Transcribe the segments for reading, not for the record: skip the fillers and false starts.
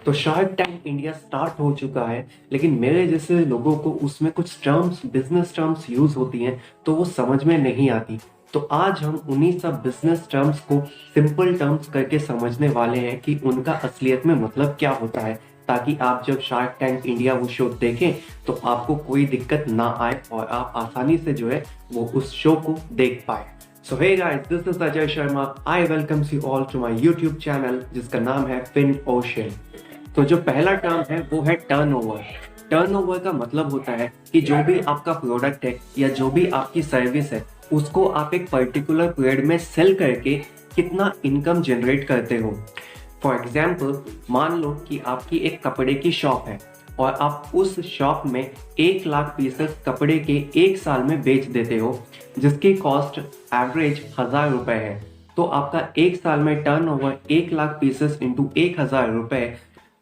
तो shark tank India start हो चुका है, लेकिन मेरे जैसे लोगों को उसमें कुछ टर्म्स, बिजनेस टर्म्स यूज होती हैं तो वो समझ में नहीं आती। तो आज हम उन्हीं सब बिजनेस टर्म्स को सिंपल टर्म्स करके समझने वाले हैं कि उनका असलियत में मतलब क्या होता है, ताकि आप जब शार्क टैंक इंडिया वो शो देखें तो आपको कोई दिक्कत ना आए और आप आसानी से जो है वो उस शो को देख पाए। So hey guys, this is Ajay Sharma. I welcomes you all to my YouTube channel जिसका नाम है फिन ओशन। तो जो पहला टर्म है वो है टर्नओवर। टर्नओवर का मतलब होता है कि जो भी आपका प्रोडक्ट है या जो भी आपकी सर्विस है उसको आप एक पर्टिकुलर पीरियड में सेल करके कितना इनकम जनरेट करते हो। फॉर एग्जाम्पल, मान लो कि आपकी एक कपड़े की शॉप है और आप उस शॉप में 1 लाख पीसेस कपड़े के एक साल में बेच देते हो, जिसकी कॉस्ट एवरेज 1000 रुपए है। तो आपका एक साल में टर्नओवर 1 लाख पीसेस इंटू 1000 रुपए,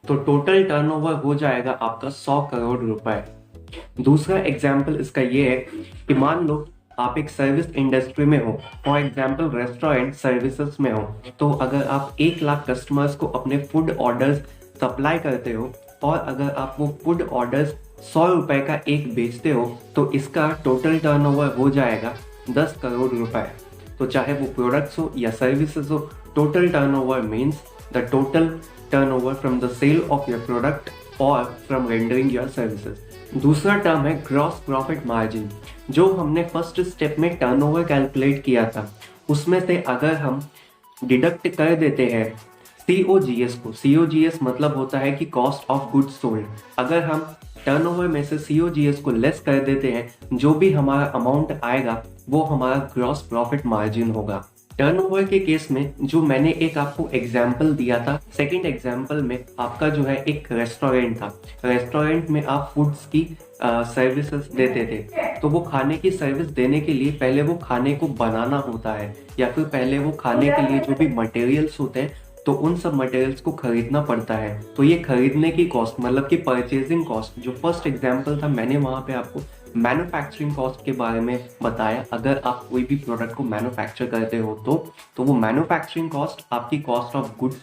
तो टोटल टर्नओवर हो जाएगा आपका 100 करोड़ रुपए। दूसरा एग्जाम्पल इसका ये है कि मान लो आप एक सर्विस इंडस्ट्री में हो, फॉर एग्जाम्पल रेस्टोरेंट सर्विसेज में हो, तो अगर आप 1 लाख कस्टमर्स को अपने फूड ऑर्डर्स सप्लाई करते हो और अगर आप वो फूड ऑर्डर्स 100 रुपए का एक बेचते हो तो इसका टोटल टर्नओवर हो जाएगा 10 करोड़ रुपए। तो चाहे वो प्रोडक्ट्स हो या सर्विसेज हो, total turnover means the total turnover from the sale of your product और फ्रॉम रेंडरिंग योर सर्विसेज। दूसरा टर्म है ग्रॉस प्रॉफिट मार्जिन। जो हमने फर्स्ट स्टेप में टर्नओवर कैलकुलेट किया था उसमें से अगर हम डिडक्ट कर देते हैं COGS को, COGS मतलब होता है कि कॉस्ट ऑफ गुड्स सोल्ड, अगर हम टर्नओवर में से COGS को लेस कर देते हैं, जो भी हमारा अमाउंट आएगा वो हमारा ग्रॉस प्रॉफिट मार्जिन होगा। टर्नओवर के केस में जो मैंने एक आपको एग्जाम्पल दिया था, सेकंड एग्जाम्पल में आपका जो है एक रेस्टोरेंट था। रेस्टोरेंट में आप फूड्स की सर्विसेज देते थे, तो वो खाने की सर्विस देने के लिए पहले वो खाने को बनाना होता है या फिर पहले वो खाने के लिए जो भी मटेरियल्स होते हैं तो उन सब मटेरियल्स को खरीदना पड़ता है। तो ये खरीदने की कॉस्ट मतलब कि परचेजिंग कॉस्ट, जो फर्स्ट एग्जाम्पल था मैंने वहाँ पे आपको मैन्युफैक्चरिंग कॉस्ट के बारे में बताया। अगर आप कोई भी प्रोडक्ट को मैन्युफैक्चर करते हो तो वो मैन्युफैक्चरिंग कॉस्ट आपकी कॉस्ट ऑफ गुड्स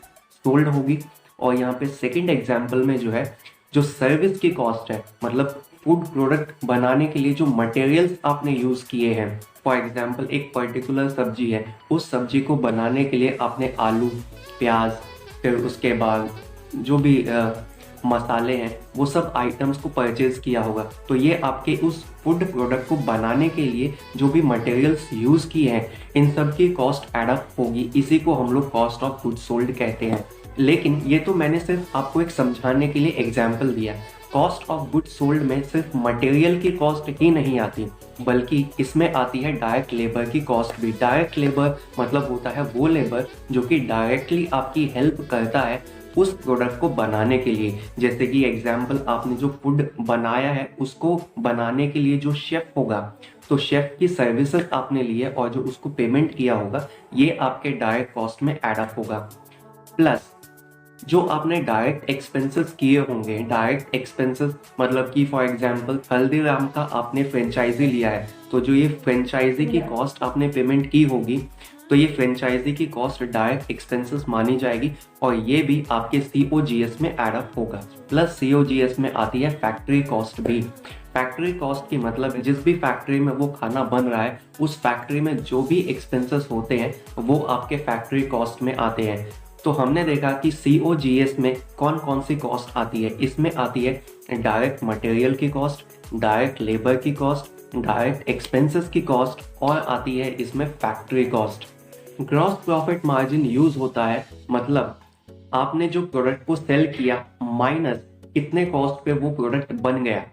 सोल्ड होगी। और यहाँ पे सेकंड एग्जाम्पल में जो है जो सर्विस की कॉस्ट है, मतलब फूड प्रोडक्ट बनाने के लिए जो मटेरियल्स आपने यूज किए हैं, फॉर एग्जाम्पल एक पर्टिकुलर सब्जी है, उस सब्जी को बनाने के लिए आपने आलू, प्याज, फिर उसके बाद जो भी मसाले हैं वो सब आइटम्स को परचेज किया होगा। तो ये आपके उस फूड प्रोडक्ट को बनाने के लिए जो भी मटेरियल्स यूज किए हैं इन सब की कॉस्ट एडअप होगी। इसी को हम लोग कॉस्ट ऑफ गुड सोल्ड कहते हैं। लेकिन ये तो मैंने सिर्फ आपको एक समझाने के लिए एग्जाम्पल दिया। कॉस्ट ऑफ गुड सोल्ड में सिर्फ मटेरियल की कॉस्ट ही नहीं आती, बल्कि इसमें आती है डायरेक्ट लेबर की कॉस्ट भी। डायरेक्ट लेबर मतलब होता है वो लेबर जो कि डायरेक्टली आपकी हेल्प करता है उस प्रोडक्ट को बनाने के लिए। जैसे कि एग्जाम्पल, आपने जो फूड बनाया है उसको बनाने के लिए जो शेफ होगा, तो शेफ की सर्विसेज आपने लिए और जो उसको पेमेंट किया होगा ये आपके डायरेक्ट कॉस्ट में एडअप होगा। प्लस जो आपने डायरेक्ट एक्सपेंसेस किए होंगे, डायरेक्ट एक्सपेंसेस मतलब कि फॉर एग्जांपल हल्दीराम का आपने फ्रेंचाइजी लिया है, तो जो ये फ्रेंचाइजी की कॉस्ट आपने पेमेंट की होगी तो ये फ्रेंचाइजी की कॉस्ट डायरेक्ट एक्सपेंसेस मानी जाएगी और ये भी आपके COGS में एडअप होगा। प्लस COGS में आती है फैक्ट्री कॉस्ट भी। फैक्ट्री कॉस्ट की मतलब जिस भी फैक्ट्री में वो खाना बन रहा है उस फैक्ट्री में जो भी एक्सपेंसेस होते हैं वो आपके फैक्ट्री कॉस्ट में आते हैं। तो हमने देखा कि COGS में कौन कौन सी कॉस्ट आती है। इसमें आती है डायरेक्ट मटेरियल की कॉस्ट, डायरेक्ट लेबर की कॉस्ट, डायरेक्ट एक्सपेंसेस की कॉस्ट और आती है इसमें factory cost. Gross profit margin use होता है मतलब आपने जो प्रोडक्ट को सेल किया माइनस कितने कॉस्ट पे वो प्रोडक्ट बन गया,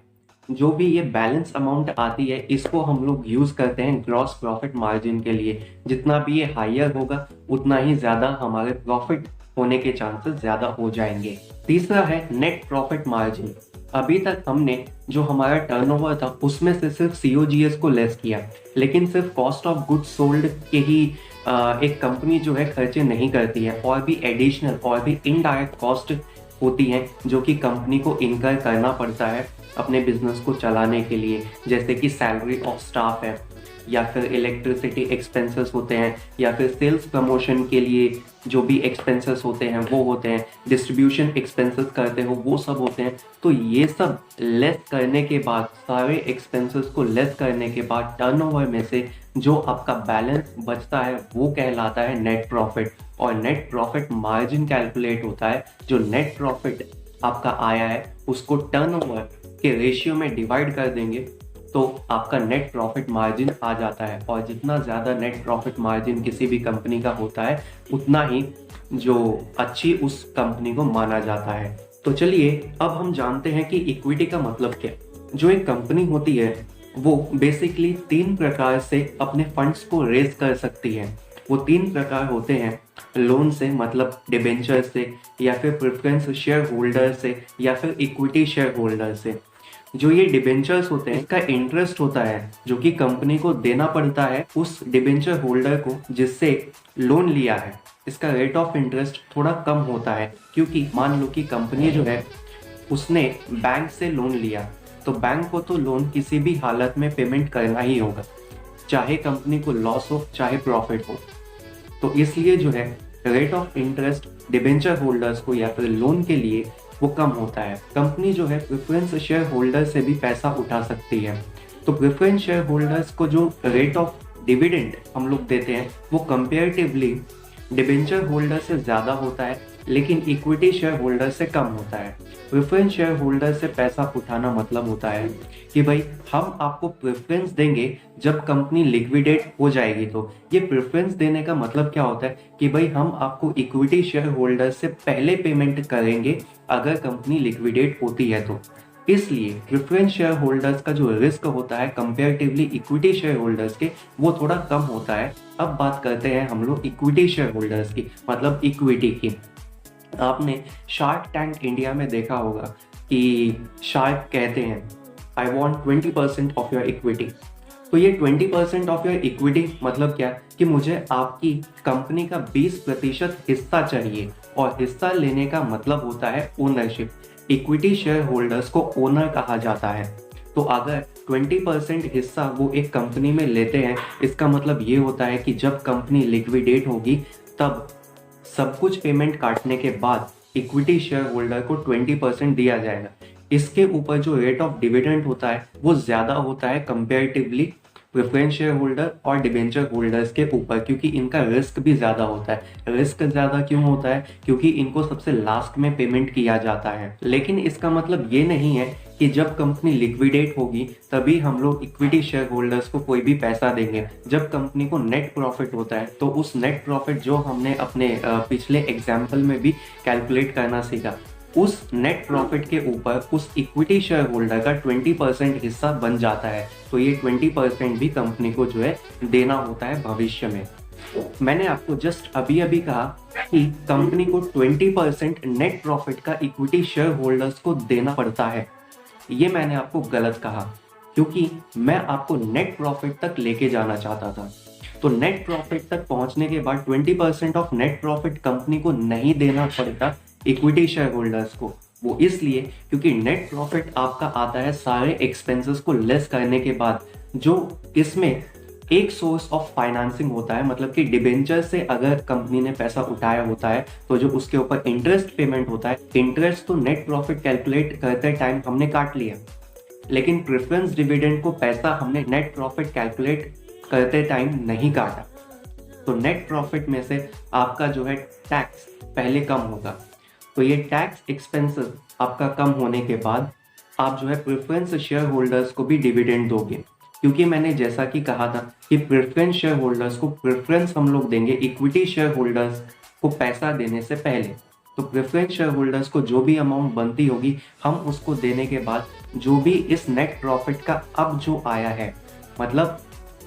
जो भी ये बैलेंस अमाउंट आती है इसको हम लोग यूज करते हैं ग्रॉस प्रॉफिट मार्जिन के लिए। जितना भी ये हायर होगा उतना ही ज्यादा हमारे प्रॉफिट होने के चांसेस ज्यादा हो जाएंगे। तीसरा है नेट प्रॉफिट मार्जिन। अभी तक हमने जो हमारा टर्नओवर था उसमें से सिर्फ COGS को लेस किया, लेकिन सिर्फ कॉस्ट ऑफ गुड्स सोल्ड के ही एक कंपनी जो है खर्चे नहीं करती है, और भी एडिशनल और भी इनडायरेक्ट कॉस्ट होती हैं जो कि कंपनी को इनकर करना पड़ता है अपने बिजनेस को चलाने के लिए। जैसे कि सैलरी ऑफ स्टाफ है, या फिर इलेक्ट्रिसिटी एक्सपेंसेस होते हैं, या फिर सेल्स प्रमोशन के लिए जो भी एक्सपेंसेस होते हैं वो होते हैं, डिस्ट्रीब्यूशन एक्सपेंसेस करते हो वो सब होते हैं। तो ये सब लेस करने के बाद, सारे एक्सपेंसेस को लेस करने के बाद टर्नओवर में से जो आपका बैलेंस बचता है वो कहलाता है नेट प्रॉफिट। और नेट प्रॉफिट मार्जिन कैलकुलेट होता है, जो नेट प्रॉफिट आपका आया है उसको टर्नओवर के रेशियो में डिवाइड कर देंगे तो आपका नेट प्रॉफिट मार्जिन आ जाता है। और जितना ज़्यादा नेट प्रॉफिट मार्जिन किसी भी कंपनी का होता है उतना ही जो अच्छी उस कंपनी को माना जाता है। तो चलिए अब हम जानते हैं कि इक्विटी का मतलब क्या है। जो एक कंपनी होती है वो बेसिकली 3 प्रकार से अपने फंड्स को रेज कर सकती है। वो 3 प्रकार होते हैं, लोन से मतलब डिबेंचर से, या फिर प्रेफरेंस शेयर होल्डर से, या फिर इक्विटी शेयर होल्डर से। जो ये डिबेंचर्स होते हैं इसका इंटरेस्ट होता है जो कि कंपनी को देना पड़ता है उस डिबेंचर होल्डर को जिससे लोन लिया है। इसका रेट ऑफ इंटरेस्ट थोड़ा कम होता है क्योंकि मान लो कि कंपनी जो है उसने बैंक से लोन लिया, तो बैंक को तो लोन किसी भी हालत में पेमेंट करना ही होगा, चाहे कंपनी को लॉस हो चाहे प्रॉफिट हो। तो इसलिए जो है rate of interest debenture holders को या फिर लोन के लिए वो कम होता है। कंपनी जो है प्रेफरेंस शेयर होल्डर से भी पैसा उठा सकती है। तो प्रेफरेंस शेयर होल्डर्स को जो रेट ऑफ डिविडेंड हम लोग देते हैं वो कंपेरेटिवली डिबेंचर होल्डर से ज़्यादा होता है, लेकिन इक्विटी शेयर होल्डर से कम होता है। प्रेफरेंस शेयर होल्डर से पैसा उठाना मतलब होता है कि भाई हम आपको प्रेफरेंस देंगे जब कंपनी लिक्विडेट हो जाएगी। तो ये प्रेफरेंस देने का मतलब क्या होता है कि भाई हम आपको इक्विटी शेयर होल्डर से पहले पेमेंट करेंगे अगर कंपनी लिक्विडेट होती है तो। इसलिए प्रेफरेंस शेयर होल्डर्स का जो रिस्क होता है कंपेरेटिवली इक्विटी शेयर होल्डर्स के वो थोड़ा कम होता है। अब बात करते हैं हम लोग इक्विटी शेयर होल्डर्स की, मतलब इक्विटी की। आपने शार्क टैंक इंडिया में देखा होगा कि शार्क कहते हैं I want 20% of your equity. तो ये 20% ऑफ योर इक्विटी मतलब क्या कि मुझे आपकी कंपनी का 20% हिस्सा चाहिए, और हिस्सा लेने का मतलब होता है ओनरशिप। इक्विटी शेयर होल्डर्स को ओनर कहा जाता है। तो अगर 20% हिस्सा वो एक कंपनी में लेते हैं, इसका मतलब ये होता है कि जब कंपनी लिक्विडेट होगी तब सब कुछ पेमेंट काटने के बाद इक्विटी शेयर होल्डर को 20% दिया जाएगा। इसके ऊपर जो रेट ऑफ डिविडेंड होता है वो ज़्यादा होता है कंपेरेटिवली प्रेफरेंस शेयर होल्डर और डिबेंचर होल्डर्स के ऊपर, क्योंकि इनका रिस्क भी ज़्यादा होता है। रिस्क ज़्यादा क्यों होता है? क्योंकि इनको सबसे लास्ट में पेमेंट किया जाता है। लेकिन इसका मतलब ये नहीं है कि जब कंपनी लिक्विडेट होगी तभी हम लोग इक्विटी शेयर होल्डर्स को कोई भी पैसा देंगे। जब कंपनी को नेट प्रॉफिट होता है तो उस नेट प्रॉफिट जो हमने अपने पिछले एग्जाम्पल में भी कैलकुलेट करना सीखा, उस नेट प्रॉफिट के ऊपर उस इक्विटी शेयर होल्डर का 20% हिस्सा बन जाता है। तो ये 20% भी कंपनी को जो है देना होता है भविष्य में। मैंने आपको जस्ट अभी अभी कहा कि कंपनी को 20% नेट प्रॉफिट का इक्विटी शेयर होल्डर्स को देना पड़ता है। ये मैंने आपको गलत कहा क्योंकि मैं आपको नेट प्रॉफिट तक लेके जाना चाहता था। तो नेट प्रॉफिट तक पहुंचने के बाद 20% ऑफ नेट प्रॉफिट कंपनी को नहीं देना पड़ता इक्विटी शेयर होल्डर्स को। वो इसलिए क्योंकि नेट प्रॉफिट आपका आता है सारे एक्सपेंसेस को लेस करने के बाद, जो इसमें एक सोर्स ऑफ फाइनेंसिंग होता है। मतलब कि डिबेंचर से अगर कंपनी ने पैसा उठाया होता है तो जो उसके ऊपर इंटरेस्ट पेमेंट होता है, इंटरेस्ट तो नेट प्रॉफिट कैलकुलेट करते टाइम हमने काट लिया, लेकिन प्रेफरेंस डिविडेंड को पैसा हमने नेट प्रॉफिट कैलकुलेट करते टाइम नहीं काटा। तो नेट प्रॉफिट में से आपका जो है टैक्स पहले कम होगा। तो ये टैक्स एक्सपेंसेस आपका कम होने के बाद आप जो है प्रेफरेंस शेयर होल्डर्स को भी डिविडेंड दोगे, क्योंकि मैंने जैसा कि कहा था कि प्रेफरेंस शेयर होल्डर्स को प्रेफरेंस हम लोग देंगे इक्विटी शेयर होल्डर्स को पैसा देने से पहले। तो प्रेफरेंस शेयर होल्डर्स को जो भी अमाउंट बनती होगी हम उसको देने के बाद जो भी इस नेट प्रॉफिट का अब जो आया है, मतलब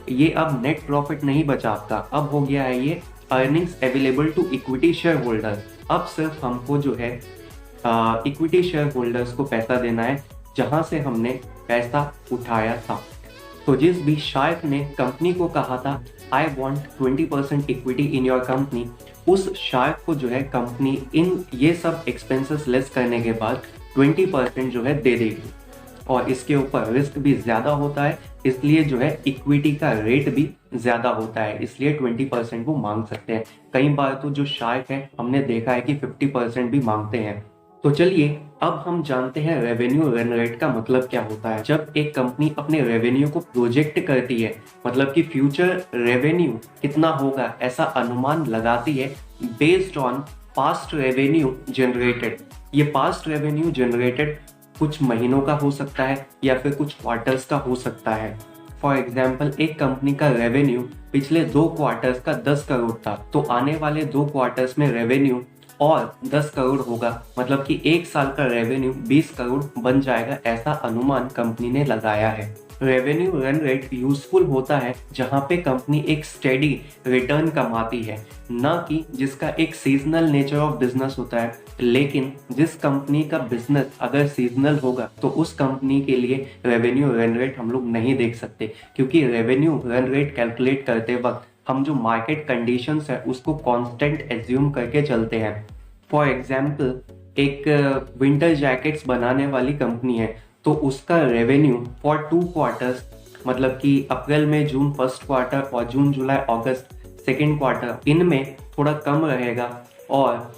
ये अब नेट प्रॉफिट नहीं बचा आपका, अब हो गया है ये earnings available to equity shareholders. अब सिर्फ हमको जो है इक्विटी शेयर होल्डर्स को पैसा देना है जहां से हमने पैसा उठाया था। तो जिस भी शार्क ने कंपनी को कहा था I want 20% equity in your company, उस शार्क को जो है कंपनी इन ये सब एक्सपेंसेस लेस करने के बाद 20% जो है दे देगी। और इसके ऊपर रिस्क भी ज़्यादा होता है इसलिए जो है इक्विटी का रेट भी ज्यादा होता है, इसलिए 20% वो मांग सकते हैं। कई बार तो जो शार्क है हमने देखा है कि 50% भी मांगते हैं। तो चलिए अब हम जानते हैं रेवेन्यू रन रेट का मतलब क्या होता है। जब एक कंपनी अपने रेवेन्यू को प्रोजेक्ट करती है, मतलब कि फ्यूचर रेवेन्यू कितना होगा ऐसा अनुमान लगाती है based on past revenue generated. ये पास्ट रेवेन्यू जनरेटेड कुछ महीनों का हो सकता है या फिर कुछ क्वार्टर्स का हो सकता है। फॉर एग्जाम्पल, एक कंपनी का रेवेन्यू पिछले 2 क्वार्टर्स का 10 करोड़ था, तो आने वाले 2 क्वार्टर्स में रेवेन्यू और 10 करोड़ होगा, मतलब कि 1 साल का रेवेन्यू 20 करोड़ बन जाएगा, ऐसा अनुमान कंपनी ने लगाया है। रेवेन्यू रन रेट यूजफुल होता है जहां पे कंपनी एक स्टेडी रिटर्न कमाती है, ना कि जिसका एक सीजनल नेचर ऑफ बिजनेस होता है। लेकिन जिस कंपनी का बिजनेस अगर सीजनल होगा तो उस कंपनी के लिए रेवेन्यू रन रेट हम लोग नहीं देख सकते, क्योंकि रेवेन्यू रन रेट कैलकुलेट करते वक्त हम जो मार्केट कंडीशंस है उसको कांस्टेंट एज्यूम करके चलते हैं। फॉर एग्जाम्पल, एक विंटर जैकेट्स बनाने वाली कंपनी है, तो उसका रेवेन्यू फॉर 2 क्वार्टर्स, मतलब कि अप्रैल मई जून फर्स्ट क्वार्टर और जून जुलाई अगस्त सेकेंड क्वार्टर, इनमें थोड़ा कम रहेगा, और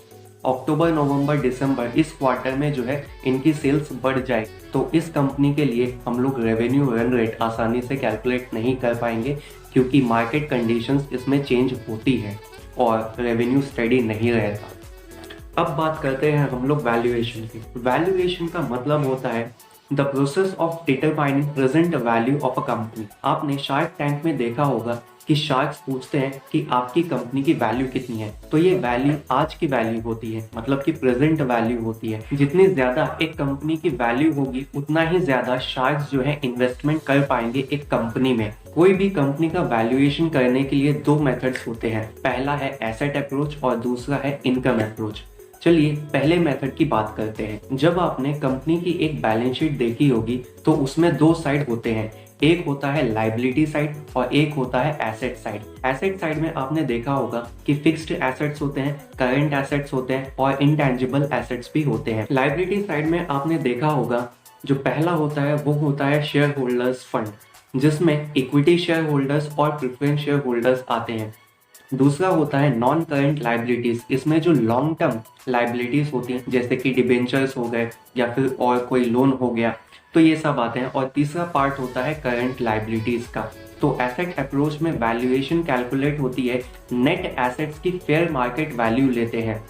अक्टूबर नवंबर दिसंबर इस क्वार्टर में जो है इनकी सेल्स बढ़ जाए, तो इस कंपनी के लिए हम लोग रेवेन्यू रन रेट आसानी से कैलकुलेट नहीं कर पाएंगे, क्योंकि मार्केट कंडीशंस इसमें चेंज होती है और रेवेन्यू स्टेडी नहीं रहता। अब बात करते हैं हम लोग वैल्यूएशन की। वैल्यूएशन का मतलब होता है the process of determining present value of a company. आपने शार्क टैंक में देखा होगा कि शार्क्स पूछते हैं कि आपकी कंपनी की वैल्यू कितनी है, तो ये वैल्यू आज की वैल्यू होती है, मतलब कि प्रेजेंट वैल्यू होती है। जितनी ज्यादा एक कंपनी की वैल्यू होगी उतना ही ज्यादा शार्क्स जो है इन्वेस्टमेंट कर पाएंगे एक कंपनी में। कोई भी कंपनी का वैल्यूएशन करने के लिए 2 मेथड्स होते हैं, पहला है एसेट अप्रोच और दूसरा है इनकम अप्रोच। चलिए पहले मेथड की बात करते हैं। जब आपने कंपनी की एक बैलेंस शीट देखी होगी तो उसमें 2 साइड होते हैं, एक होता है लाइबिलिटी साइड और एक होता है एसेट साइड। एसेट साइड में आपने देखा होगा कि फिक्स्ड एसेट्स होते हैं, करंट एसेट्स होते हैं और इंटेंजिबल एसेट्स भी होते हैं। लाइबिलिटी साइड में आपने देखा होगा जो पहला होता है वो होता है शेयर होल्डर्स फंड, जिसमें इक्विटी शेयर होल्डर्स और प्रेफरेंस शेयर होल्डर्स आते हैं। दूसरा होता है नॉन करंट लाइबिलिटीज, इसमें जो लॉन्ग टर्म लाइबिलिटीज होती हैं जैसे कि डिबेंचर्स हो गए या फिर और कोई लोन हो गया, तो ये सब आते हैं। और तीसरा पार्ट होता है करंट लाइबिलिटीज का। तो एसेट अप्रोच में वैल्यूएशन कैलकुलेट होती है नेट एसेट्स की फेयर मार्केट वैल्यू लेते हैं।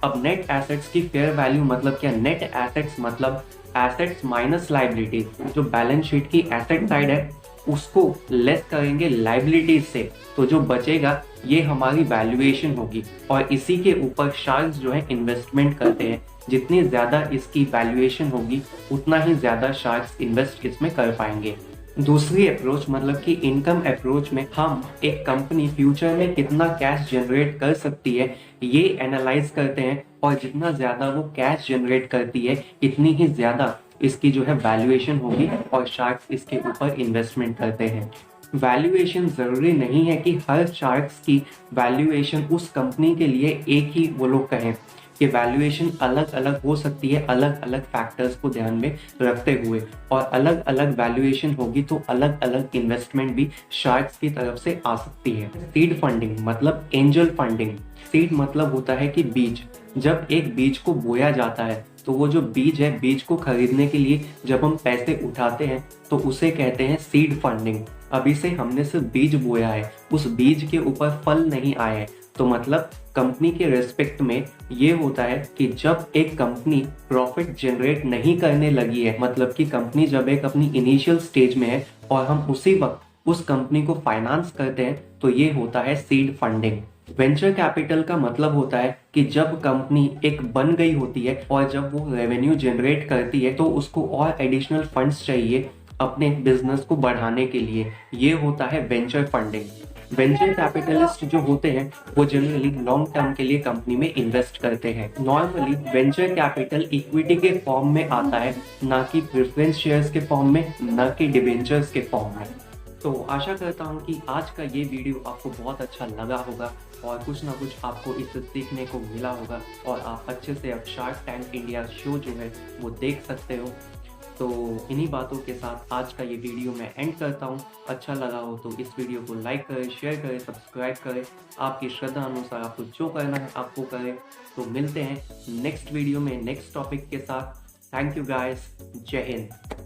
अब नेट एसेट्स की फेयर वैल्यू मतलब क्या? नेट एसेट्स मतलब एसेट्स माइनस लाइबिलिटीज, जो बैलेंस शीट की एसेट साइड है उसको लेस करेंगे लाइबिलिटीज से, तो जो बचेगा ये हमारी वैल्यूएशन होगी, और इसी के ऊपर शार्क्स जो है इन्वेस्टमेंट करते हैं। जितनी ज्यादा इसकी वैल्यूएशन होगी उतना ही ज्यादा शार्क्स इन्वेस्ट इसमें कर पाएंगे। दूसरी अप्रोच मतलब कि इनकम अप्रोच में हम एक कंपनी फ्यूचर में कितना कैश जनरेट कर सकती है ये एनालाइज करते हैं, और जितना ज्यादा वो कैश जनरेट करती है इतनी ही ज्यादा इसकी जो है वैल्यूएशन होगी और शार्क्स इसके ऊपर इन्वेस्टमेंट करते हैं। वैल्यूएशन जरूरी नहीं है कि हर शार्क्स की वैल्यूएशन उस कंपनी के लिए एक ही वो लोग कहें, कि वैल्यूएशन अलग अलग हो सकती है अलग अलग फैक्टर्स को ध्यान में रखते हुए, और अलग अलग वैल्यूएशन होगी तो अलग अलग इन्वेस्टमेंट भी शार्क्स की तरफ से आ सकती है। सीड फंडिंग मतलब एंजल फंडिंग। सीड मतलब होता है कि बीज। जब एक बीज को बोया जाता है तो वो जो बीज है, बीज को खरीदने के लिए जब हम पैसे उठाते हैं तो उसे कहते हैं सीड फंडिंग। अभी से हमने सिर्फ बीज बोया है, उस बीज के ऊपर फल नहीं आए हैं, तो मतलब कंपनी के रेस्पेक्ट में ये होता है कि जब एक कंपनी प्रॉफिट जनरेट नहीं करने लगी है, मतलब कि कंपनी जब एक अपनी इनिशियल स्टेज में है और हम उसी वक्त उस कंपनी को फाइनेंस करते हैं, तो ये होता है सीड फंडिंग। वेंचर कैपिटल का मतलब होता है कि जब कंपनी एक बन गई होती है और जब वो रेवेन्यू जनरेट करती है तो उसको और एडिशनल फंड्स चाहिए अपने बिजनेस को बढ़ाने के लिए, ये होता है वेंचर फंडिंग। वेंचर कैपिटलिस्ट जो होते हैं वो जनरली लॉन्ग टर्म के लिए कंपनी में इन्वेस्ट करते हैं। नॉर्मली वेंचर कैपिटल इक्विटी के फॉर्म में आता है, ना कि प्रेफरेंस शेयर्स के फॉर्म में, ना कि डिबेंचर्स के फॉर्म में। तो आशा करता हूँ कि आज का ये वीडियो आपको बहुत अच्छा लगा होगा और कुछ ना कुछ आपको इससे सीखने को मिला होगा, और आप अच्छे से अब शार्क टैंक इंडिया शो जो है वो देख सकते हो। तो इन्हीं बातों के साथ आज का ये वीडियो मैं एंड करता हूँ। अच्छा लगा हो तो इस वीडियो को लाइक करें, शेयर करें, सब्सक्राइब करें। आपकी श्रद्धा अनुसार आपको जो करना है आपको करें। तो मिलते हैं नेक्स्ट वीडियो में नेक्स्ट टॉपिक के साथ। Thank you guys. जय हिंद।